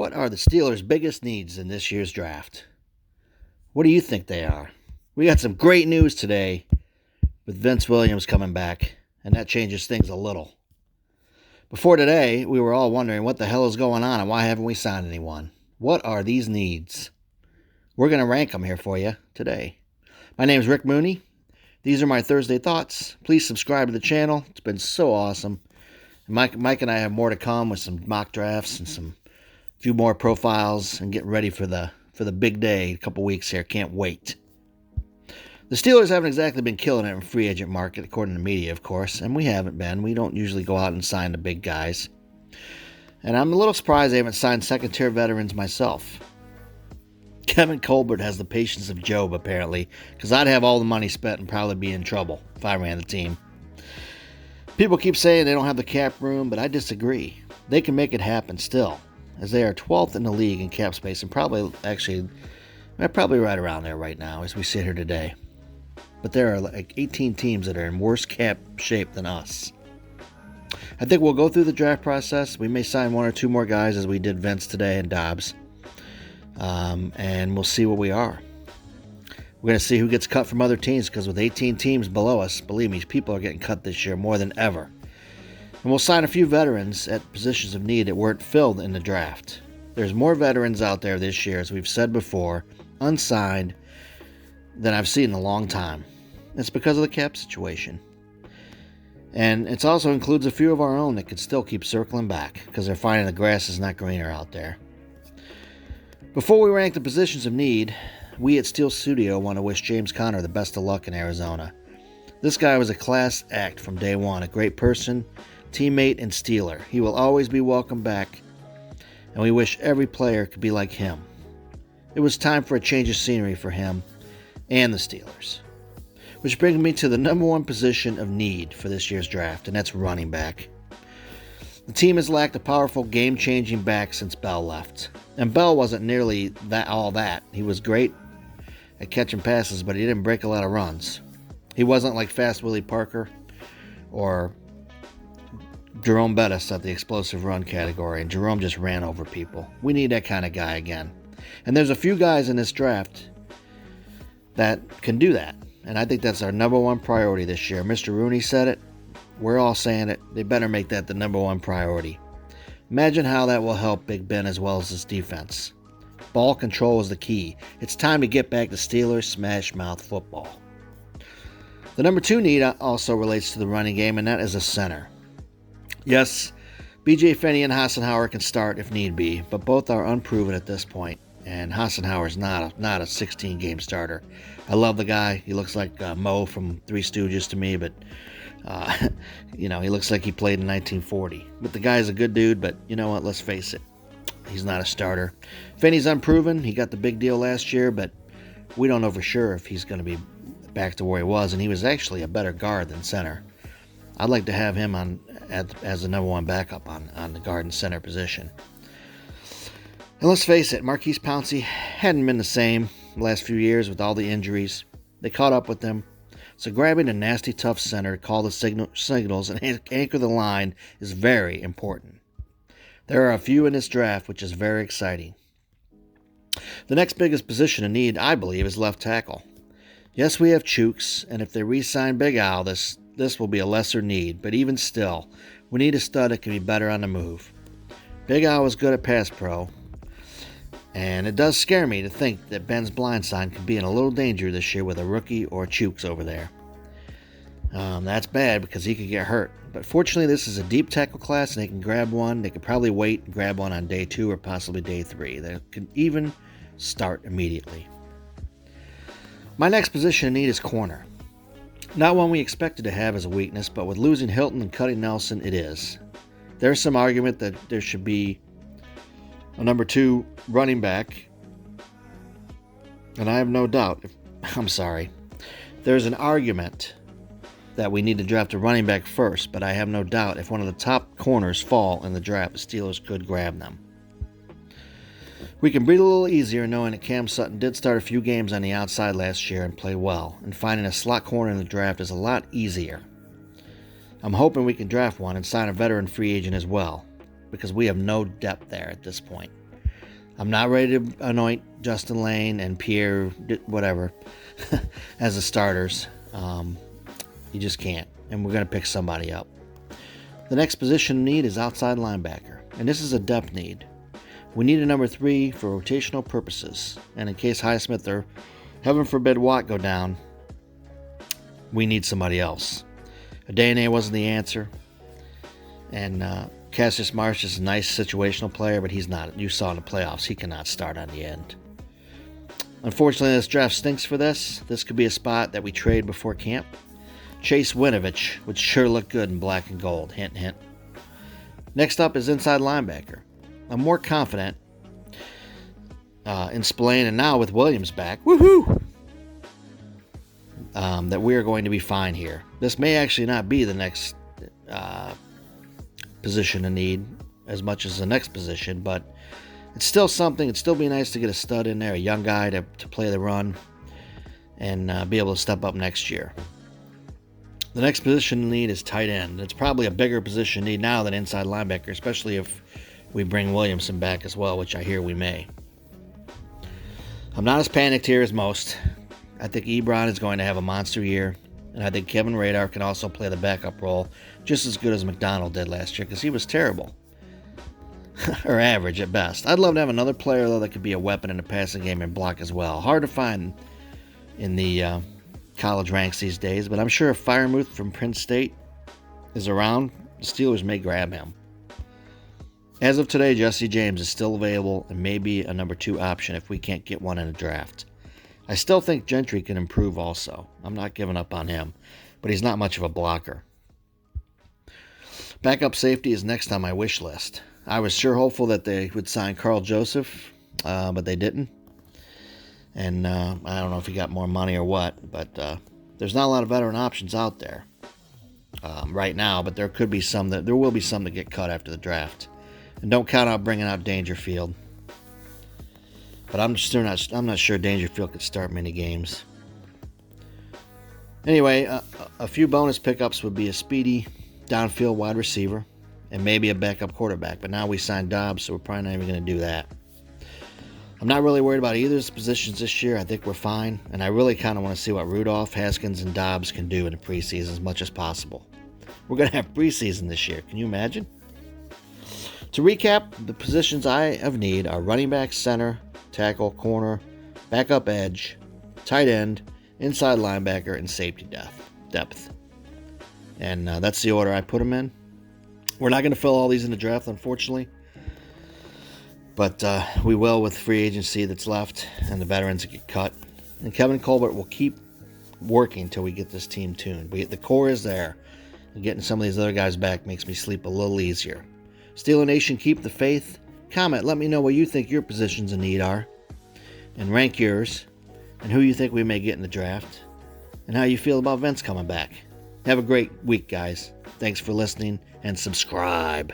What are the Steelers' biggest needs in this year's draft? What do you think they are? We got some great news today with Vince Williams coming back, and that changes things a little. Before today, we were all wondering what the hell is going on and why haven't we signed anyone? What are these needs? We're going to rank them here for you today. My name is Rick Mooney. These are my Thursday thoughts. Please subscribe to the channel. It's been so awesome. Mike and I have more to come with some mock drafts and some few more profiles and getting ready for the big day. A couple weeks here. Can't wait. The Steelers haven't exactly been killing it in free agent market, according to media, of course, and we haven't been. We don't usually go out and sign the big guys. And I'm a little surprised they haven't signed second-tier veterans myself. Kevin Colbert has the patience of Job, apparently, because I'd have all the money spent and probably be in trouble if I ran the team. People keep saying they don't have the cap room, but I disagree. They can make it happen still, as they are 12th in the league in cap space and probably right around there right now as we sit here today. But there are like 18 teams that are in worse cap shape than us. I think we'll go through the draft process. We may sign one or two more guys as we did Vince today and Dobbs. And we'll see what we are. We're going to see who gets cut from other teams, because with 18 teams below us, believe me, people are getting cut this year more than ever. And we'll sign a few veterans at positions of need that weren't filled in the draft. There's more veterans out there this year, as we've said before, unsigned, than I've seen in a long time. It's because of the cap situation. And it also includes a few of our own that could still keep circling back, because they're finding the grass is not greener out there. Before we rank the positions of need, we at Steel Studio want to wish James Conner the best of luck in Arizona. This guy was a class act from day one, a great person, teammate, and Steeler. He will always be welcome back, and we wish every player could be like him. It was time for a change of scenery for him and the Steelers. Which brings me to the number one position of need for this year's draft, and that's running back. The team has lacked a powerful, game-changing back since Bell left. And Bell wasn't nearly all that. He was great at catching passes, but he didn't break a lot of runs. He wasn't like Fast Willie Parker or Jerome Bettis at the explosive run category, and Jerome just ran over people. We need that kind of guy again. And there's a few guys in this draft that can do that. And I think that's our number one priority this year. Mr. Rooney said it. We're all saying it. They better make that the number one priority. Imagine how that will help Big Ben as well as his defense. Ball control is the key. It's time to get back to Steelers smash mouth football. The number two need also relates to the running game, and that is a center. Yes, B.J. Finney and Hassenauer can start if need be, but both are unproven at this point, and Hassenauer is not a 16-game starter. I love the guy. He looks like Mo from Three Stooges to me, but he looks like he played in 1940. But the guy's a good dude, but you know what? Let's face it. He's not a starter. Finney's unproven. He got the big deal last year, but we don't know for sure if he's going to be back to where he was, and he was actually a better guard than center. I'd like to have him as the number one backup on the guard and center position. And let's face it, Marquise Pouncey hadn't been the same the last few years with all the injuries. They caught up with him. So grabbing a nasty, tough center to call the signals and anchor the line is very important. There are a few in this draft, which is very exciting. The next biggest position of need, I believe, is left tackle. Yes, we have Chooks, and if they re-sign Big Al, this will be a lesser need. But even still, we need a stud that can be better on the move. Big Al was good at pass pro, and it does scare me to think that Ben's blind side could be in a little danger this year with a rookie or Chooks over there. That's bad because he could get hurt. But fortunately, this is a deep tackle class, and they can grab one. They could probably wait and grab one on day 2 or possibly day 3. They can even start immediately. My next position in need is corner. Not one we expected to have as a weakness, but with losing Hilton and cutting Nelson, it is. There's some argument that there should be a number 2 running back, and I have no doubt. There's an argument that we need to draft a running back first, but I have no doubt if one of the top corners fall in the draft, the Steelers could grab them. We can breathe a little easier knowing that Cam Sutton did start a few games on the outside last year and played well, and finding a slot corner in the draft is a lot easier. I'm hoping we can draft one and sign a veteran free agent as well, because we have no depth there at this point. I'm not ready to anoint Justin Lane and Pierre, whatever, as the starters. You just can't. And we're going to pick somebody up. The next position need is outside linebacker. And this is a depth need. We need a number 3 for rotational purposes. And in case Highsmith or, heaven forbid, Watt go down, we need somebody else. Adane wasn't the answer. And Cassius Marsh is a nice situational player, but he's not. You saw in the playoffs, he cannot start on the end. Unfortunately, this draft stinks for this. This could be a spot that we trade before camp. Chase Winovich would sure look good in black and gold. Hint, hint. Next up is inside linebacker. I'm more confident in Spillane, and now with Williams back, woohoo! That we are going to be fine here. This may actually not be the next position in need as much as the next position, but it's still something. It'd still be nice to get a stud in there, a young guy to play the run and be able to step up next year. The next position in need is tight end. It's probably a bigger position need now than inside linebacker, especially if we bring Williamson back as well, which I hear we may. I'm not as panicked here as most. I think Ebron is going to have a monster year, and I think Kevin Radar can also play the backup role just as good as McDonald did last year, because he was terrible. Or average at best. I'd love to have another player, though, that could be a weapon in the passing game and block as well. Hard to find in the college ranks these days, but I'm sure if Firemouth from Prince State is around, the Steelers may grab him. As of today, Jesse James is still available and may be a number 2 option if we can't get one in a draft. I still think Gentry can improve also. I'm not giving up on him, but he's not much of a blocker. Backup safety is next on my wish list. I was sure hopeful that they would sign Carl Joseph, but they didn't. And I don't know if he got more money or what, but there's not a lot of veteran options out there right now, but there will be some that get cut after the draft. And don't count out bringing out Dangerfield. But I'm not sure Dangerfield could start many games. Anyway, a few bonus pickups would be a speedy downfield wide receiver and maybe a backup quarterback. But now we signed Dobbs, so we're probably not even going to do that. I'm not really worried about either of the positions this year. I think we're fine. And I really kind of want to see what Rudolph, Haskins, and Dobbs can do in the preseason as much as possible. We're going to have preseason this year. Can you imagine? To recap, the positions I have need are running back, center, tackle, corner, backup edge, tight end, inside linebacker, and safety depth. And that's the order I put them in. We're not going to fill all these in the draft, unfortunately. But we will with free agency that's left and the veterans that get cut. And Kevin Colbert will keep working until we get this team tuned. The core is there. And getting some of these other guys back makes me sleep a little easier. Steeler Nation, keep the faith. Comment, let me know what you think your positions in need are. And rank yours. And who you think we may get in the draft. And how you feel about Vince coming back. Have a great week, guys. Thanks for listening and subscribe.